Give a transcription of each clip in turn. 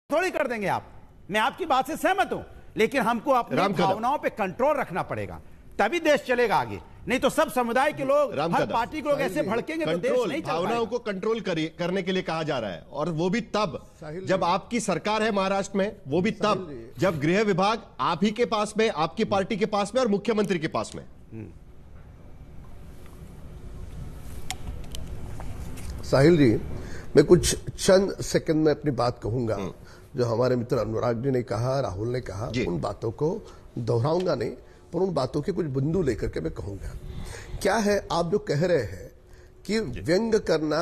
थोड़ी कर देंगे आप। मैं आपकी बात से सहमत हूं, लेकिन हमको अपनी भावनाओं पे कंट्रोल रखना पड़ेगा, तभी देश चलेगा आगे। नहीं तो सब समुदाय के लोग, हर पार्टी के लोग ऐसे भड़केंगे तो देश नहीं चलेगा। भावनाओं को कंट्रोल करने के लिए कहा जा रहा है, और वो भी तब जब आपकी सरकार है महाराष्ट्र में, वो भी तब जब गृह विभाग आप ही के पास में, आपकी पार्टी के पास में और मुख्यमंत्री के पास में। साहिल जी, मैं कुछ चंद सेकंड में अपनी बात कहूंगा। जो हमारे मित्र अनुराग जी ने कहा, राहुल ने कहा, उन बातों को दोहराऊंगा नहीं, पर उन बातों के कुछ बिंदु लेकर के मैं कहूंगा। क्या है, आप जो कह रहे हैं कि व्यंग करना,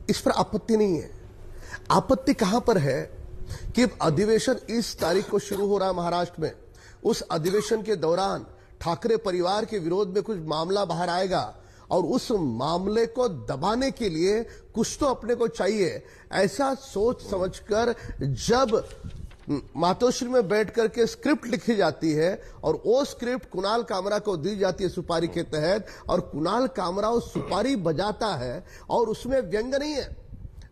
इस पर आपत्ति नहीं है। आपत्ति कहां पर है कि अधिवेशन इस तारीख को शुरू हो रहा है महाराष्ट्र में। उस अधिवेशन के दौरान ठाकरे परिवार के विरोध में कुछ मामला बाहर आएगा, और उस मामले को दबाने के लिए कुछ तो अपने को चाहिए। ऐसा सोच समझकर जब मातोश्री में बैठ करके स्क्रिप्ट लिखी जाती है, और वो स्क्रिप्ट कुणाल कामरा को दी जाती है सुपारी के तहत, और कुणाल कामरा उस सुपारी बजाता है, और उसमें व्यंग नहीं है।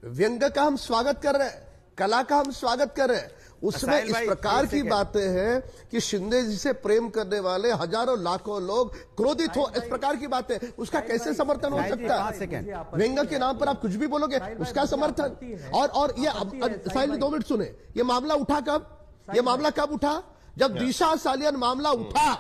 व्यंग का हम स्वागत कर रहे हैं, कला का हम स्वागत कर रहे हैं। उसमें इस प्रकार की बातें हैं कि शिंदे जी से प्रेम करने वाले हजारों लाखों लोग क्रोधित हो, इस प्रकार की बातें, उसका कैसे समर्थन हो सकता है? व्यंग के नाम पर आप कुछ भी बोलोगे, उसका समर्थन। और ये साहिल 2 मिनट सुने, ये मामला उठा कब? ये मामला कब उठा? जब दिशा सालियन मामला उठा,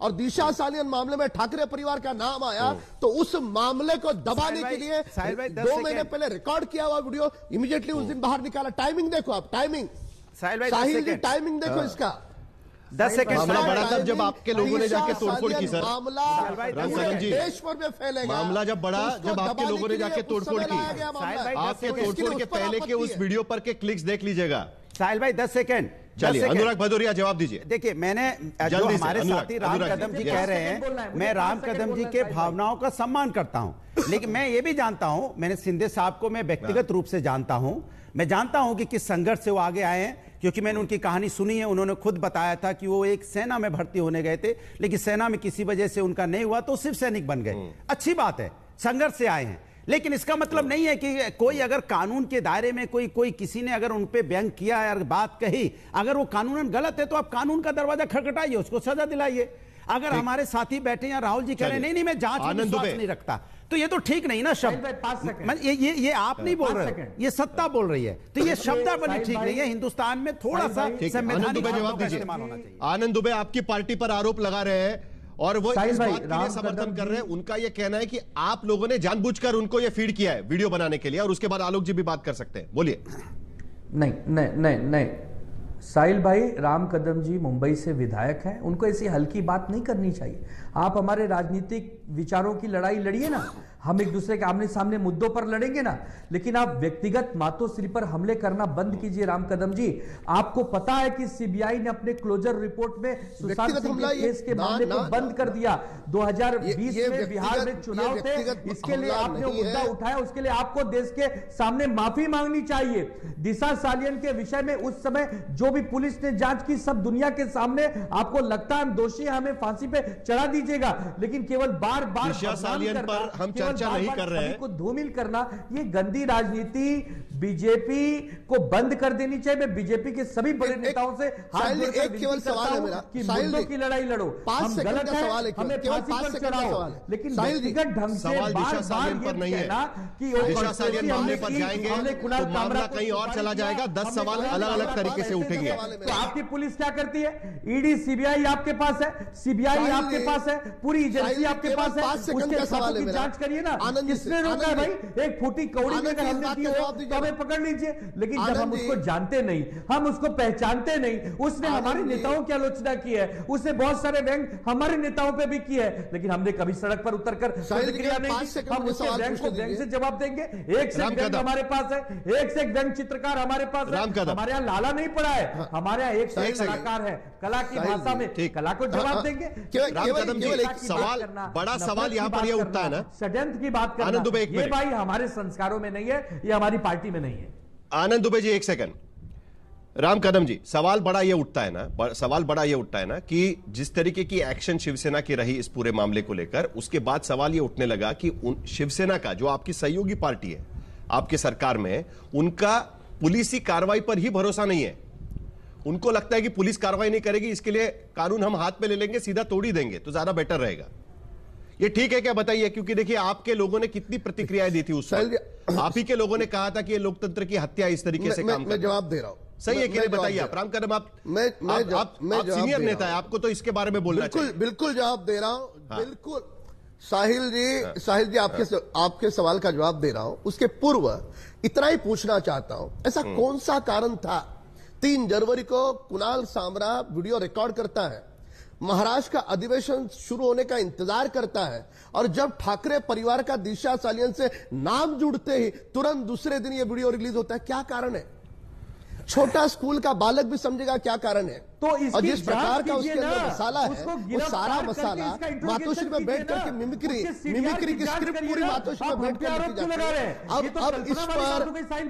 और दिशा सालियन मामले में ठाकरे परिवार का नाम आया, तो उस मामले को दबाने के लिए 2 महीने पहले रिकॉर्ड किया हुआ वीडियो इमीडिएटली उस दिन बाहर निकाला। टाइमिंग देखो आप, टाइमिंग साहिल जी, टाइमिंग देखो इसका। 10 सेकंड। मामला बड़ा तब जब आपके लोगों ने जाके तोड़फोड़ की सर। मामला देश भर में फैलेगा। मामला जब बड़ा, जब आपके लोगों ने जाके तोड़फोड़ की। आपके तोड़फोड़ के पहले के उस वीडियो पर के क्लिक्स देख लीजिएगा। साहिल भाई 10 सेकंड। चलिए अनुराग भदौरिया जवाब दीजिए। देखिए, मैंने जो हमारे साथी राम कदम जी कह रहे हैं, मैं राम कदम जी के भावनाओं का सम्मान करता हूं, लेकिन मैं ये भी जानता हूं, मैंने शिंदे साहब को मैं व्यक्तिगत रूप से जानता हूं। मैं जानता हूं कि किस संघर्ष से वो आगे आए हैं, क्योंकि मैंने उनकी कहानी सुनी है। उन्होंने खुद बताया था कि वो एक सेना में भर्ती होने गए थे, लेकिन सेना में किसी वजह से उनका नहीं हुआ, तो सिर्फ सैनिक बन गए। अच्छी बात है, संघर्ष से आए हैं, लेकिन इसका मतलब नहीं है कि कोई अगर कानून के दायरे में कोई किसी ने अगर उन पे व्यंग किया है, बात कही, अगर वो कानूनन गलत है, तो आप कानून का दरवाजा खटखटाइए, उसको सजा दिलाइए। अगर हमारे साथी बैठे हैं, राहुल जी कह रहे हैं नहीं मैं जांच में विश्वास नहीं रखता, तो ये तो ठीक नहीं ना शब्द। ये आप नहीं बोल रहे, ये सत्ता बोल रही है, तो ये शब्दावली ठीक नहीं है। हिंदुस्तान में थोड़ा सा संवैधानिक इस्तेमाल होना चाहिए। आनंद दुबे आपकी पार्टी पर आरोप लगा रहे हैं, और वो इस बात के लिए समर्थन कर रहे हैं। उनका यह कहना है कि आप लोगों ने जानबूझकर उनको यह फीड किया है वीडियो बनाने के लिए, और उसके बाद आलोक जी भी बात कर सकते हैं, बोलिए। नहीं नहीं नहीं नहीं, साहिल भाई, राम कदम जी मुंबई से विधायक हैं, उनको ऐसी हल्की बात नहीं करनी चाहिए। आप हमारे राजनीतिक विचारों की लड़ाई लड़िए ना, हम एक दूसरे के आमने सामने मुद्दों पर लड़ेंगे ना, लेकिन आप व्यक्तिगत मातोश्री पर हमले करना बंद कीजिए। राम कदम जी, आपको पता है कि सीबीआई ने अपने क्लोजर रिपोर्ट में सुशांत सिंह के केस के मामले को बंद कर दिया। 2020 में बिहार में चुनाव थे, इसके लिए आपने मुद्दा उठाया, उसके लिए आपको देश के सामने माफी मांगनी चाहिए। दिशा सालियन के विषय में उस समय जो भी पुलिस ने जांच की, सब दुनिया के सामने आपको लगता है हम दोषी, हमें फांसी पे चढ़ा दीजिएगा, लेकिन केवल बार बार दिशा सालियन पर हम चर्चा नहीं कर रहे हैं, को धूमिल करना, ये गंदी राजनीति बीजेपी को बंद कर देनी चाहिए। मैं बीजेपी के सभी बड़े नेताओं से हाथ जोड़कर एक केवल सवाल है मेरा कि मुद्दों की लड़ाई लड़ो। हम गलत है, हमें फांसी पर चढ़ाओ, लेकिन व्यक्तिगत ढंग से सवाल दिशा सालियन पर नहीं है कि दिशा सालियन मामले पर जाएंगे तो मामला कहीं और चला जाएगा। 10 सवाल अलग अलग तरीके से उठेंगे। तो आपकी पुलिस क्या करती है? ईडी सीबीआई आपके पास है, सीबीआई आपके पास है, पूरी एजेंसी आपके पास है, उसके खातों की जांच करिए ना। किसने रोका है भाई? एक फूटी कौड़ी में अगर हमने की हो तो हमें पकड़ लीजिए, लेकिन जब हम उसको जानते नहीं, हम उसको पहचानते नहीं, उसने हमारे नेताओं की आलोचना की है, उसने बहुत सारे व्यंग हमारे नेताओं पे भी किए है, लेकिन हमने कभी सड़क पर उतरकर प्रतिक्रिया नहीं की। हम उसके व्यंग को व्यंग से जवाब देंगे। एक से व्यंग हमारे पास है, एक से व्यंग चित्रकार हमारे पास है। हमारे यहाँ लाला नहीं पड़ा है, हमारे यहाँ एक से एक कलाकार है, कला की भाषा में कला को जवाब देंगे। सवाल, बड़ा सवाल यहाँ पर यह उठता है ना, षड्यंत्र की बात करना, ये भाई हमारे संस्कारों में नहीं है, ये हमारी पार्टी में नहीं है। आनंद दुबे जी, एक सेकंड। राम कदम जी, सवाल बड़ा ये उठता है ना, सवाल बड़ा ये उठता है ना कि जिस तरीके की एक्शन शिवसेना की रही इस पूरे मामले को लेकर, उसके बाद सवाल ये उठने लगा कि शिवसेना का जो आपकी सहयोगी पार्टी है आपके सरकार में, उनका पुलिसी कार्रवाई पर ही भरोसा नहीं है। उनको लगता है कि पुलिस कार्रवाई नहीं करेगी, इसके लिए कानून हम हाथ में ले लेंगे, सीधा तोड़ ही देंगे तो ज्यादा बेटर रहेगा। ये ठीक है क्या बताइए? क्योंकि देखिए आपके लोगों ने कितनी प्रतिक्रियाएं दी थी उस वक्त, आप ही के लोगों ने कहा था कि ये लोकतंत्र की हत्या इस तरीके से काम मैं जवाब दे रहा हूं। सही है कि नहीं बताइए आप? राम कदम, आप सीनियर नेता है, आपको तो इसके बारे में बोलना चाहिए। बिल्कुल जवाब दे रहा हूं, बिल्कुल। साहिल जी आपके सवाल का जवाब दे रहा हूं। उसके पूर्व इतना ही पूछना चाहता हूं, ऐसा कौन सा कारण था 3 जनवरी को कुणाल सामरा वीडियो रिकॉर्ड करता है, महाराष्ट्र का अधिवेशन शुरू होने का इंतजार करता है, और जब ठाकरे परिवार का दिशा सालियन से नाम जुड़ते ही तुरंत दूसरे दिन ये वीडियो रिलीज होता है? क्या कारण है? छोटा स्कूल का बालक भी समझेगा क्या कारण है। तो और जिस प्रकार का उसके अंदर मसाला है, वो सारा मसाला मातोश्री में बैठ करके मिमिक्री की स्क्रिप्ट पूरी मातोश्री में बैठ कर लिखी जाती है।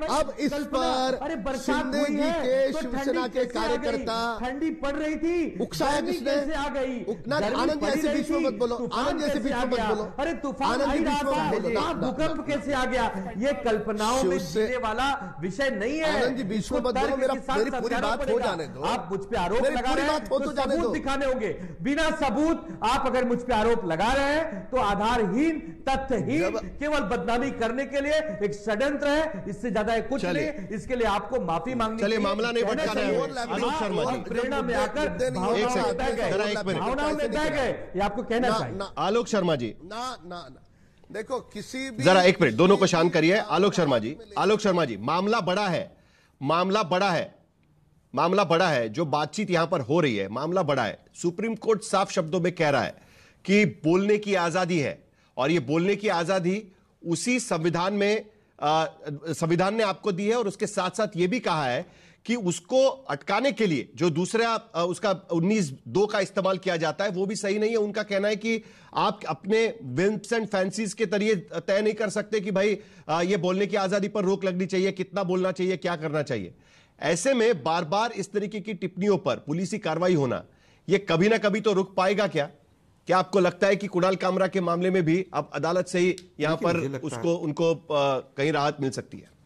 अब इस पर शिंदे जी के शिवसेना के कार्यकर्ता ठंडी पड़ रही थी, उकसाया किसने? आनंद जी ऐसे बीच में मत बोलो, आनंद जी ऐसे बीच में मत बोलो। अरे तूफान भूकंप कैसे आ गया? ये कल्पनाओं में जीने वाला विषय नहीं है। आनंद जी बीच में मत बोलो, मेरी पूरी बात हो जाने दो। आप मुझ पे आरोप लगा रहे हैं तो सबूत दिखाने होंगे। बिना सबूत आप अगर मुझ पे आरोप लगा रहे हैं तो आधारहीन, तथ्यहीन, केवल बदनामी करने के लिए एक षड्यंत्र है, इससे ज्यादा कुछ नहीं। इसके लिए आपको माफी मांगनी। चलिए, मामला नहीं भटका रहे हैं। आलोक शर्मा जी, प्रेरणा में आकर भावनाओं में बह गए, ये आपको कहना चाहिए। आलोक शर्मा जी, ना देखो, किसी भी जरा एक मिनट, दोनों को शांत करिए। आलोक शर्मा जी, मामला बड़ा है, मामला बड़ा है। जो बातचीत यहां पर हो रही है, मामला बड़ा है। सुप्रीम कोर्ट साफ शब्दों में कह रहा है कि बोलने की आजादी है, और ये बोलने की आजादी उसी संविधान ने आपको दी है, और उसके साथ साथ ये भी कहा है कि उसको अटकाने के लिए जो दूसरा उसका 19(2) का इस्तेमाल किया जाता है वो भी सही नहीं है। उनका कहना है कि आप अपने विम्स एंड फैंसीज के जरिए तय नहीं कर सकते कि भाई ये बोलने की आजादी पर रोक लगनी चाहिए, कितना बोलना चाहिए, क्या करना चाहिए। ऐसे में बार बार इस तरीके की टिप्पणियों पर पुलिसी कार्रवाई होना, ये कभी ना कभी तो रुक पाएगा क्या? क्या आपको लगता है कि कुणाल कामरा के मामले में भी अब अदालत से ही यहां पर उनको कहीं राहत मिल सकती है?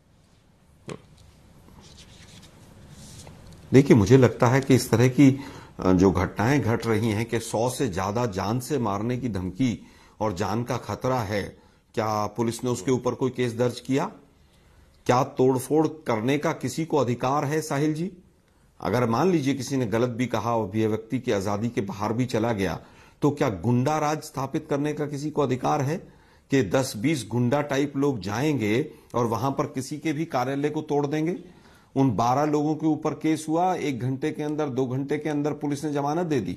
देखिए, मुझे लगता है कि इस तरह की जो घटनाएं घट रही हैं कि 100 से ज्यादा जान से मारने की धमकी और जान का खतरा है, क्या पुलिस ने उसके ऊपर कोई केस दर्ज किया? क्या तोड़फोड़ करने का किसी को अधिकार है? साहिल जी, अगर मान लीजिए किसी ने गलत भी कहा, अभिव्यक्ति की आजादी के बाहर भी चला गया, तो क्या गुंडा राज स्थापित करने का किसी को अधिकार है कि 10-20 गुंडा टाइप लोग जाएंगे और वहां पर किसी के भी कार्यालय को तोड़ देंगे? उन 12 लोगों के ऊपर केस हुआ, 1 घंटे के अंदर, 2 घंटे के अंदर पुलिस ने जमानत दे दी।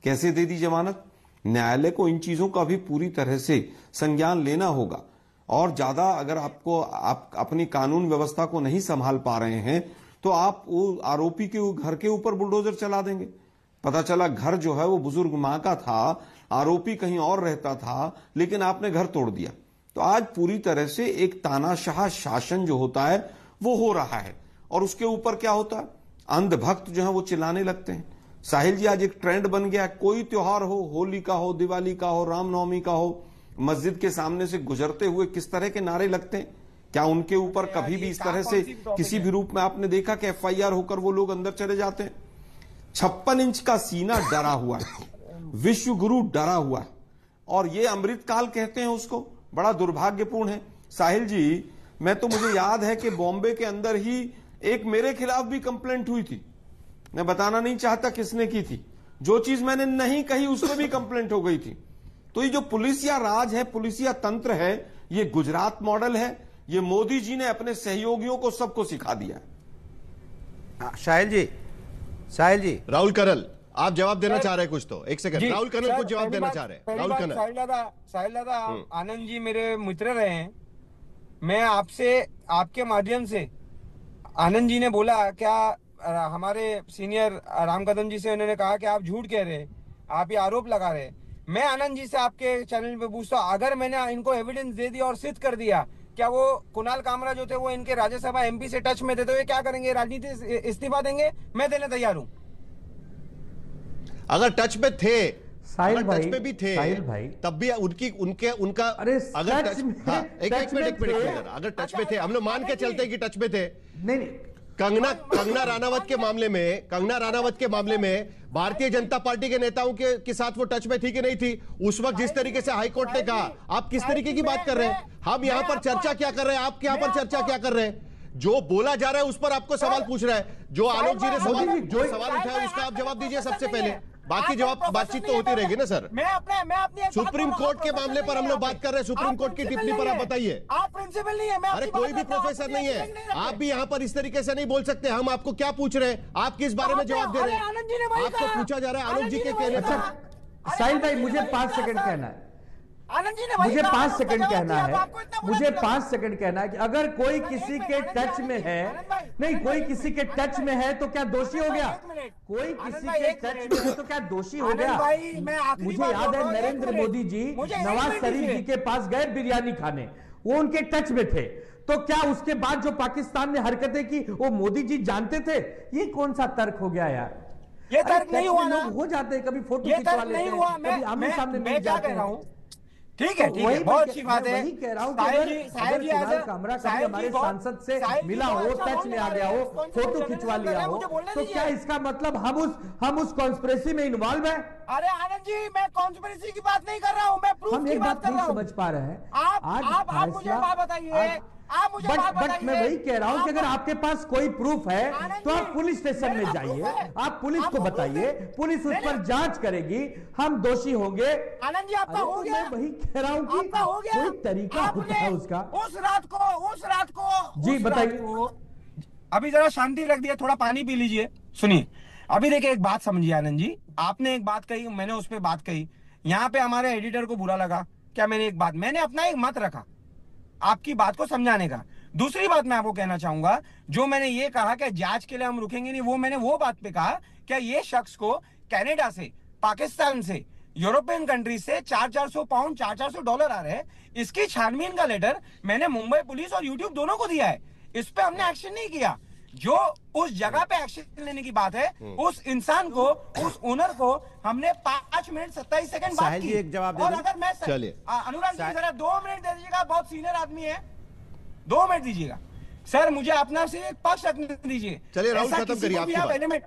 कैसे दे दी जमानत? न्यायालय को इन चीजों का भी पूरी तरह से संज्ञान लेना होगा। और ज्यादा अगर आप अपनी कानून व्यवस्था को नहीं संभाल पा रहे हैं तो आप वो आरोपी के घर के ऊपर बुलडोजर चला देंगे। पता चला घर जो है वो बुजुर्ग मां का था, आरोपी कहीं और रहता था, लेकिन आपने घर तोड़ दिया। तो आज पूरी तरह से एक तानाशाह शासन जो होता है वो हो रहा है, और उसके ऊपर क्या होता है, अंधभक्त जो है वो चिल्लाने लगते हैं। साहिल जी, आज एक ट्रेंड बन गया, कोई त्योहार हो, होली का हो, दिवाली का हो, रामनवमी का हो, मस्जिद के सामने से गुजरते हुए किस तरह के नारे लगते हैं। क्या उनके ऊपर कभी भी इस तरह से किसी भी रूप में आपने देखा कि FIR होकर वो लोग अंदर चले जाते हैं? 56 इंच का सीना डरा हुआ है, विश्व गुरु डरा हुआ है, और ये अमृतकाल कहते हैं उसको। बड़ा दुर्भाग्यपूर्ण है। साहिल जी, मुझे याद है कि बॉम्बे के अंदर ही एक मेरे खिलाफ भी कंप्लेंट हुई थी, मैं बताना नहीं चाहता किसने की थी। जो चीज मैंने नहीं कही उस पर भी कंप्लेंट हो गई थी। तो ये जो पुलिसिया राज है, पुलिसिया तंत्र है, ये गुजरात मॉडल है, ये मोदी जी ने अपने सहयोगियों को सबको सिखा दिया है। साहिल जी, राहुल करल, आप जवाब देना चाह रहे हैं कुछ? तो एक सेकंड, राहुल करल कुछ जवाब देना चाह रहे हैं। राहुल करल, साहिल दादा, आनंद जी मेरे मित्र रहे हैं। मैं आपसे, आपके माध्यम से, आनंद जी ने बोला क्या, हमारे सीनियर राम कदम जी से उन्होंने कहा कि आप झूठ कह रहे हैं, आप ये आरोप लगा रहे हैं। मैं आनंद जी से आपके चैनल पे पूछता हूँ, अगर मैंने इनको एविडेंस दे दिया और सिद्ध कर दिया, क्या वो कुणाल कामरा जो थे वो इनके राज्यसभा MP से टच में थे, तो ये क्या करेंगे? राजनीति इस्तीफा देंगे? मैं देने तैयार हूं। अगर टच में थे, साहिल भाई, टच में भी थे, साहिल भाई, तब भी उनका अगर टच, हाँ, एक मिनट, अगर टच में थे, हम लोग मान के चलते कि टच में थे। नहीं, कंगना राणावत के मामले में भारतीय जनता पार्टी के नेताओं के साथ वो टच में थी कि नहीं थी? उस वक्त जिस तरीके से हाईकोर्ट ने कहा, आप किस तरीके की बात कर रहे हैं? हम यहाँ पर चर्चा क्या कर रहे हैं? आप यहाँ पर चर्चा क्या कर रहे हैं? जो बोला जा रहा है उस पर आपको सवाल पूछ रहा है। जो आलोक जी ने सवाल उठाया उसका आप जवाब दीजिए सबसे पहले, बाकी जवाब बातचीत तो होती रहेगी ना सर। मैं सुप्रीम कोर्ट के मामले पर हम लोग बात कर रहे हैं, सुप्रीम कोर्ट की टिप्पणी पर आप बताइए। आप प्रिंसिपल नहीं है, मैं अरे कोई भी प्रोफेसर नहीं है, आप भी यहाँ पर इस तरीके से नहीं बोल सकते। हम आपको क्या पूछ रहे हैं, आप किस बारे में जवाब दे रहे हैं? आपको पूछा जा रहा है आलोक जी के कहने पर। साहिल भाई मुझे 5 सेकंड कहना है, आनंद जी ने मुझे 5 सेकंड कहना है, मुझे 5 सेकंड कहना है कि अगर कोई किसी के टच में है, नहीं कोई किसी के टच में है तो क्या दोषी हो गया? कोई किसी के टच में है तो क्या दोषी हो गया? मुझे याद है नरेंद्र मोदी जी नवाज शरीफ जी के पास गए बिरयानी खाने, वो उनके टच में थे, तो क्या उसके बाद जो पाकिस्तान ने हरकतें की वो मोदी जी जानते थे? ये कौन सा तर्क हो गया यार? ये तर्क नहीं हुआ ना, हो जाते हैं कभी फोटो खिंचवा लेते हैं, कभी आमने सामने मिल जाते हैं। ठीक है, ठीक है, बहुत अच्छी बात है। वही कह रहा हूँ कि अगर कुणाल कामरा कभी हमारे सांसद से मिला हो, टच में आ गया हो, फोटो खिंचवा लिया हो, तो क्या इसका मतलब हम उस कॉन्स्पिरेसी में इन्वॉल्व है? अरे आनंद जी, मैं कॉन्स्पिरेसी की बात नहीं कर रहा हूँ, मैं प्रूफ की बात कर रहा हूँ। समझ पा रहे हैं आप मुझे बात बताइए, बट मैं वही कह रहा हूं कि अगर आपके पास कोई प्रूफ है तो आप पुलिस स्टेशन में जाइए, आप पुलिस को बताइए, पुलिस उस पर जांच करेगी, हम दोषी होंगे। आनंद जी आपका हो गया, मैं वही कह रहा हूं कि कोई तरीका होता है उसका। उस रात को जी बताइए। अभी जरा शांति रख दिया, थोड़ा पानी पी लीजिए। सुनिए, अभी देखिए एक बात समझिए आनंद जी, आपने एक बात कही, मैंने उस पर बात कही, यहाँ पे हमारे एडिटर को बुरा लगा क्या? मैंने अपना एक मत रखा आपकी बात को समझाने का। दूसरी बात मैं आपको कहना चाहूंगा, जो मैंने ये कहा कि जांच के लिए हम रुकेंगे नहीं, वो मैंने वो बात पे कहा कि ये शख्स को कनाडा से, पाकिस्तान से, यूरोपियन कंट्री से 400 पाउंड, 400 डॉलर आ रहे हैं, इसकी छानबीन का लेटर मैंने मुंबई पुलिस और यूट्यूब दोनों को दिया है। इस पे हमने एक्शन नहीं किया। जो उस जगह पे एक्शन लेने की बात है, उस इंसान को, उस ओनर को हमने 5 मिनट 27 सेकंड बात की। एक जवाब दे और अगर मैं अनुराग जी जरा 2 मिनट दे दीजिएगा, बहुत सीनियर आदमी है, 2 मिनट दीजिएगा सर, मुझे अपना से एक पक्ष रखने दीजिए। चलिए राहुल, खत्म करिए आपकी बात।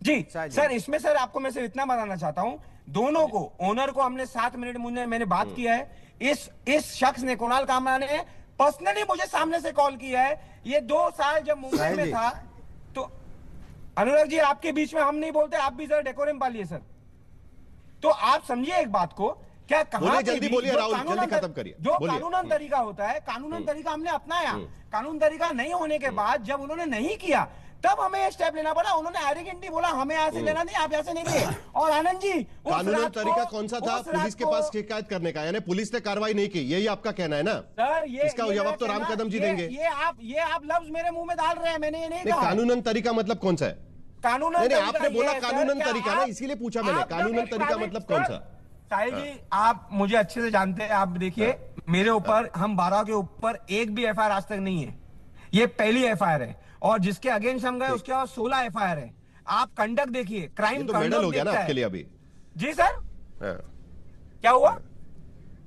जी सर, इसमें सर आपको मैं सिर्फ इतना बताना चाहता हूं, दोनों को, ओनर को हमने 7 मिनट मैंने बात किया है। इस शख्स ने, कुणाल कामरा ने पर्सनली मुझे सामने से कॉल किया है। ये 2 साल जब मुंबई में था, तो अनुराग जी आपके बीच में हम नहीं बोलते, आप भी जरा डेकोरम पालिए सर। तो आप समझिए एक बात को, क्या कहा जल्दी बोलिए राहुल, जल्दी खत्म करिए। जो कानूनन तरीका होता है, कानूनन तरीका हमने अपनाया। कानून तरीका नहीं होने के बाद जब उन्होंने नहीं किया, तब हमें स्टेप लेना पड़ा। उन्होंने एरोगेंटली बोला हमें यहाँ से लेना नहीं, आप यहाँ से नहीं लिए। और आनंद जी, कानूनी तरीका कौन सा था? पुलिस के पास शिकायत करने का, यानी पुलिस ने कार्रवाई नहीं की, यही आपका कहना है ना सर? इसका जवाब तो राम कदम जी देंगे। ये आप लफ्ज मेरे मुंह में डाल रहे हैं, मैंने ये नहीं कहा। कानूनन तरीका मतलब कौन सा है? कानूनन आपने बोला कानूनन तरीका ना, इसीलिए पूछा मैंने, कानूनन तरीका मतलब कौन सा? साहिल जी, आप मुझे अच्छे से जानते हैं, आप देखिए मेरे ऊपर, हम 12 के ऊपर एक भी एफआईआर आज तक नहीं है, ये पहली एफआईआर है। और जिसके अगेंस्ट हम गए उसके बाद 16 एफआईआर है। आप कंडक्ट देखिए, क्राइम तो मेडल हो गया ना आपके लिए अभी? जी सर, क्या हुआ?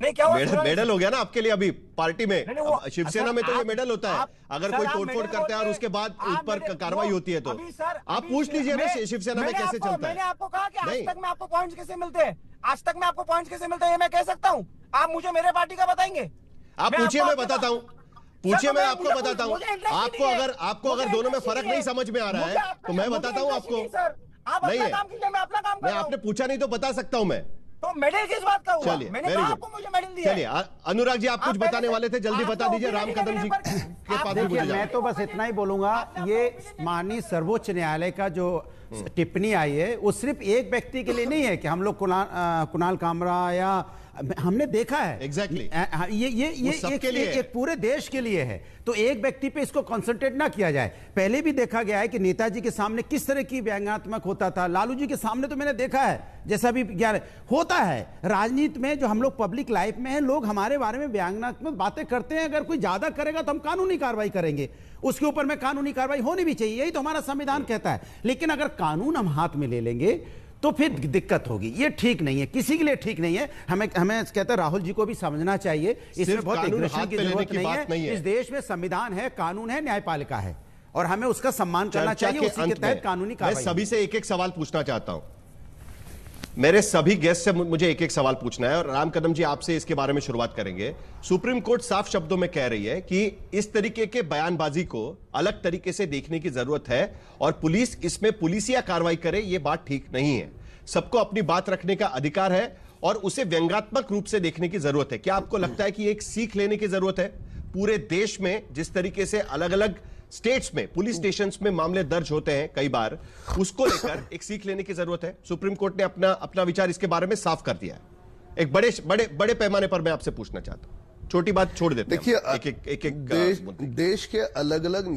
नहीं क्या हुआ? मेडल हो गया ना आपके लिए अभी पार्टी में। शिवसेना में तो ये मेडल होता है, अगर कोई तोड़फोड़ करता है और उसके बाद उस पर कार्रवाई होती है तो आप पूछ लीजिए ना शिवसेना में कैसे चलता है। मैंने आपको कहा कि आज तक में आपको पॉइंट्स कैसे मिलते हैं, आज तक में आपको पॉइंट्स कैसे मिलते हैं, ये मैं कह सकता हूँ? आप मुझे मेरे पार्टी का बताएंगे? आप पूछिए, मैं बताता हूँ। पूछिए, मैं आपको बताता हूँ। आपको अगर दोनों में फर्क नहीं समझ में आ रहा है तो मैं बताता हूँ आपको। नहीं है, मैं अपना काम कर रहा हूं। आपने पूछा नहीं तो बता सकता हूँ मैं। तो मेडल किस बात का हुआ? चलिए, मैंने कहा आपको मुझे मेडल दिया। चलिए अनुराग जी, आप कुछ बताने वाले थे, जल्दी बता दीजिए। राम कदम जी के पास देखिए, मैं तो बस इतना ही बोलूंगा, ये माननीय सर्वोच्च न्यायालय का जो टिप्पणी आई है वो सिर्फ एक व्यक्ति के लिए नहीं है कि हम लोग कुणाल कामरा या हमने देखा है एग्जैक्टली ये एक पूरे देश के लिए है, तो एक व्यक्ति पे इसको कंसंट्रेट ना किया जाए। पहले भी देखा गया है कि नेताजी के सामने किस तरह की व्यंग्यात्मक होता था, लालू जी के सामने तो मैंने देखा है जैसा भी ज्ञान होता है। राजनीति में जो हम लोग पब्लिक लाइफ में है, लोग हमारे बारे में व्यंग्यात्मक बातें करते हैं, अगर कोई ज्यादा करेगा तो हम कानूनी कार्रवाई करेंगे, उसके ऊपर में कानूनी कार्रवाई होनी भी चाहिए, यही तो हमारा संविधान कहता है। लेकिन अगर कानून हम हाथ में ले लेंगे तो फिर दिक्कत होगी, ये ठीक नहीं है, किसी के लिए ठीक नहीं है। हमें कहते हैं राहुल जी को भी समझना चाहिए, इसमें बहुत एग्रेशन की जरूरत नहीं है। इस देश में संविधान है, कानून है, न्यायपालिका है, और हमें उसका सम्मान करना चाहिए, उसी के तहत कानूनी कार्रवाई। मैं सभी से एक एक सवाल पूछना चाहता हूं, मेरे सभी गेस्ट से मुझे एक एक सवाल पूछना है, और राम कदम जी आपसे इसके बारे में शुरुआत करेंगे। सुप्रीम कोर्ट साफ शब्दों में कह रही है कि इस तरीके के बयानबाजी को अलग तरीके से देखने की जरूरत है, और पुलिस इसमें पुलिसिया कार्रवाई करे, यह बात ठीक नहीं है। सबको अपनी बात रखने का अधिकार है और उसे व्यंग्यात्मक रूप से देखने की जरूरत है। क्या आपको लगता है कि एक सीख लेने की जरूरत है? पूरे देश में जिस तरीके से अलग अलग स्टेट्स में पुलिस स्टेशंस में मामले दर्ज होते हैं कई बार, उसको लेकर एक सीख लेने की जरूरत है। सुप्रीम कोर्ट ने अपना विचार इसके बारे में साफ कर दिया है। एक बड़े पैमाने पर मैं आपसे पूछना चाहता हूं, छोटी बात छोड़ देते हैं। देखिए, देश के अलग अलग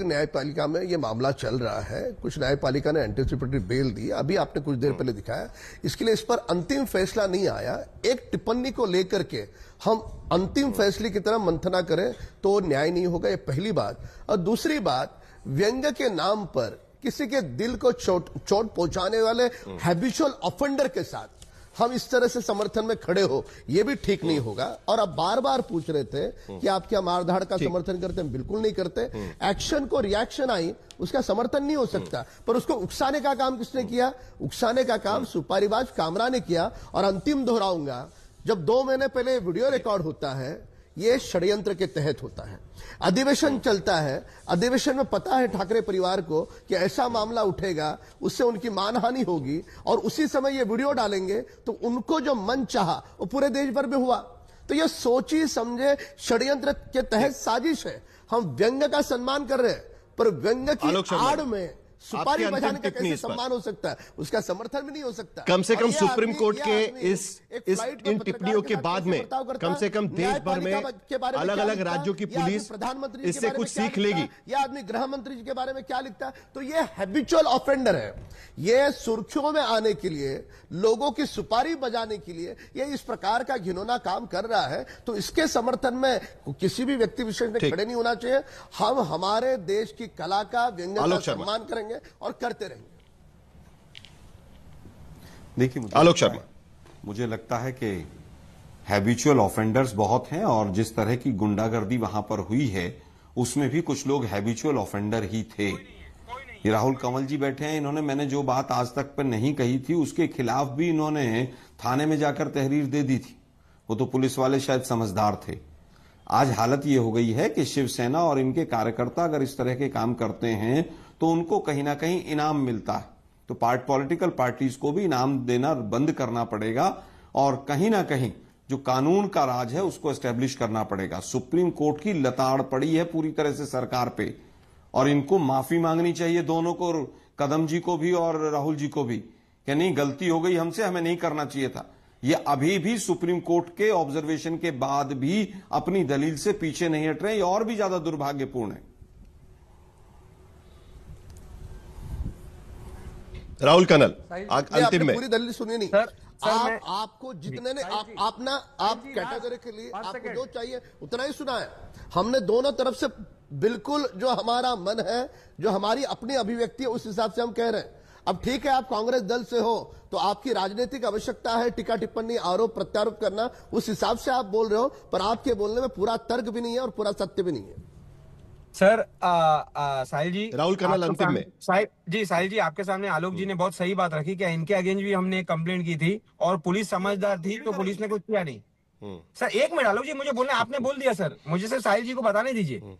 न्यायपालिका में ये मामला चल रहा है। कुछ न्यायपालिका ने एंटीसिपेटरी बेल दी, अभी आपने कुछ देर पहले दिखाया। इसके लिए इस पर अंतिम फैसला नहीं आया। एक टिप्पणी को लेकर के हम अंतिम फैसले की तरह मंथना करें तो न्याय नहीं होगा, ये पहली बात। और दूसरी बात, व्यंग्य के नाम पर किसी के दिल को चोट पहुंचाने वाले हैबिचुअल ऑफेंडर के साथ हम इस तरह से समर्थन में खड़े हो, यह भी ठीक नहीं होगा। और अब बार बार पूछ रहे थे कि आप क्या मारधाड़ का समर्थन करते हैं? बिल्कुल नहीं करते। एक्शन को रिएक्शन आई, उसका समर्थन नहीं हो सकता, पर उसको उकसाने का काम किसने किया? उकसाने का काम सुपारीबाज कामरा ने किया। और अंतिम दोहराऊंगा, जब 2 महीने पहले वीडियो रिकॉर्ड होता है, यह षड्यंत्र के तहत होता है। अधिवेशन चलता है, अधिवेशन में पता है ठाकरे परिवार को कि ऐसा मामला उठेगा, उससे उनकी मानहानि होगी, और उसी समय ये वीडियो डालेंगे तो उनको जो मन चाहा वो पूरे देश भर में हुआ। तो ये सोची समझे षड्यंत्र के तहत साजिश है। हम व्यंग्य का सम्मान कर रहे हैं, पर व्यंग्य की आड़ में सुपारी बजाने का कैसे सम्मान हो सकता है? उसका समर्थन भी नहीं हो सकता। कम से कम सुप्रीम कोर्ट के इन टिप्पणियों के बाद में कम से कम देश भर में अलग अलग राज्यों की पुलिस प्रधानमंत्री इससे कुछ सीख लेगी। यह आदमी गृह मंत्री जी के बारे में क्या लिखता है? तो यह हैबिचुअल ऑफेंडर है। यह सुर्खियों में आने के लिए, लोगों की सुपारी बजाने के लिए यह इस प्रकार का घिनौना काम कर रहा है। तो इसके समर्थन में किसी भी व्यक्ति विशेष ने खड़े नहीं होना चाहिए। हम हमारे देश की कला का, व्यंग्य का सम्मान करेंगे और करते रहेंगे। देखिए, आलोक शर्मा, मुझे लगता है कि हैबिचुअल ऑफेंडर्स बहुत हैं, और जिस तरह की गुंडागर्दी वहां पर हुई है उसमें भी कुछ लोग हैबिचुअल ऑफेंडर ही थे। ये राहुल कंवल जी बैठे हैं, इन्होंने मैंने जो बात आज तक पर नहीं कही थी उसके खिलाफ भी इन्होंने थाने में जाकर तहरीर दे दी थी। वो तो पुलिस वाले शायद समझदार थे। आज हालत ये हो गई है कि शिवसेना और इनके कार्यकर्ता अगर इस तरह के काम करते हैं तो उनको कहीं ना कहीं इनाम मिलता है। तो पॉलिटिकल पार्टीज को भी इनाम देना बंद करना पड़ेगा, और कहीं ना कहीं जो कानून का राज है उसको एस्टेब्लिश करना पड़ेगा। सुप्रीम कोर्ट की लताड़ पड़ी है पूरी तरह से सरकार पे, और इनको माफी मांगनी चाहिए, दोनों को, कदम जी को भी और राहुल जी को भी, कि नहीं गलती हो गई हमसे, हमें नहीं करना चाहिए था। ये अभी भी सुप्रीम कोर्ट के ऑब्जर्वेशन के बाद भी अपनी दलील से पीछे नहीं हट रहे। ये और भी ज्यादा दुर्भाग्यपूर्ण है। राहुल कनल, अंतिम में पूरी दलील सुनिए नहीं। आपको जितने ने आप कैटेगरी के लिए आपको जो चाहिए उतना ही सुना है। हमने दोनों तरफ से बिल्कुल जो हमारा मन है, जो हमारी अपनी अभिव्यक्ति है, उस हिसाब से हम कह रहे हैं। अब ठीक है, आप कांग्रेस दल से हो तो आपकी राजनीतिक आवश्यकता है टीका टिप्पणी, आरोप प्रत्यारोप करना, उस हिसाब से आप बोल रहे हो, पर आपके बोलने में पूरा तर्क भी नहीं है और पूरा सत्य भी नहीं है। सर साहिल जी, राहुल कनल अंतिम में। साहिल जी, आपके सामने आलोक जी ने बहुत सही बात रखी कि इनके अगेंस्ट भी हमने कंप्लेंट की थी और पुलिस समझदार थी तो पुलिस ने कुछ किया नहीं। सर एक मिनट आलोक जी, मुझे बोलना, आपने बोल दिया सर, मुझे सिर्फ साहिल जी को बताने दीजिए।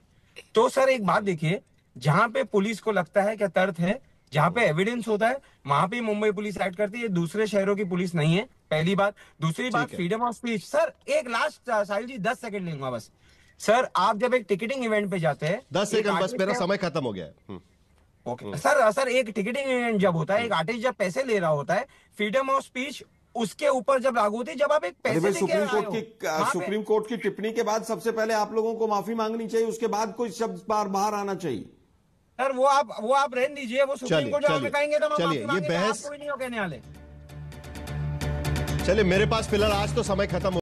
तो सर एक बात देखिए, जहां पे पुलिस को लगता है कि तर्क है, जहां पे एविडेंस होता है, वहां पे मुंबई पुलिस एक्ट करती है। दूसरे शहरों की पुलिस नहीं है, पहली बात। दूसरी बात, फ्रीडम ऑफ स्पीच। सर एक लास्ट साहिल जी 10 सेकंड लेंगे बस। सर आप जब एक टिकटिंग इवेंट पे जाते हैं, 10 सेकंड बस, मेरा समय खत्म हो गया है। ओके सर, एक टिकटिंग इवेंट जब होता है, एक आर्टिस्ट जब पैसे ले रहा होता है, फ्रीडम ऑफ स्पीच उसके ऊपर जब लागू होती है, जब आप एक पैसे सुप्रीम कोर्ट की टिप्पणी के बाद सबसे पहले आप लोगों को माफी मांगनी चाहिए, उसके बाद कोई शब्द बाहर आना चाहिए। सर वो आप रहने दीजिए, वो सुप्रीम कोर्ट जब कहेंगे तो चलिए, ये बहस कोई नहीं हो कहने वाले। चलिए, मेरे पास फिलहाल आज तो समय खत्म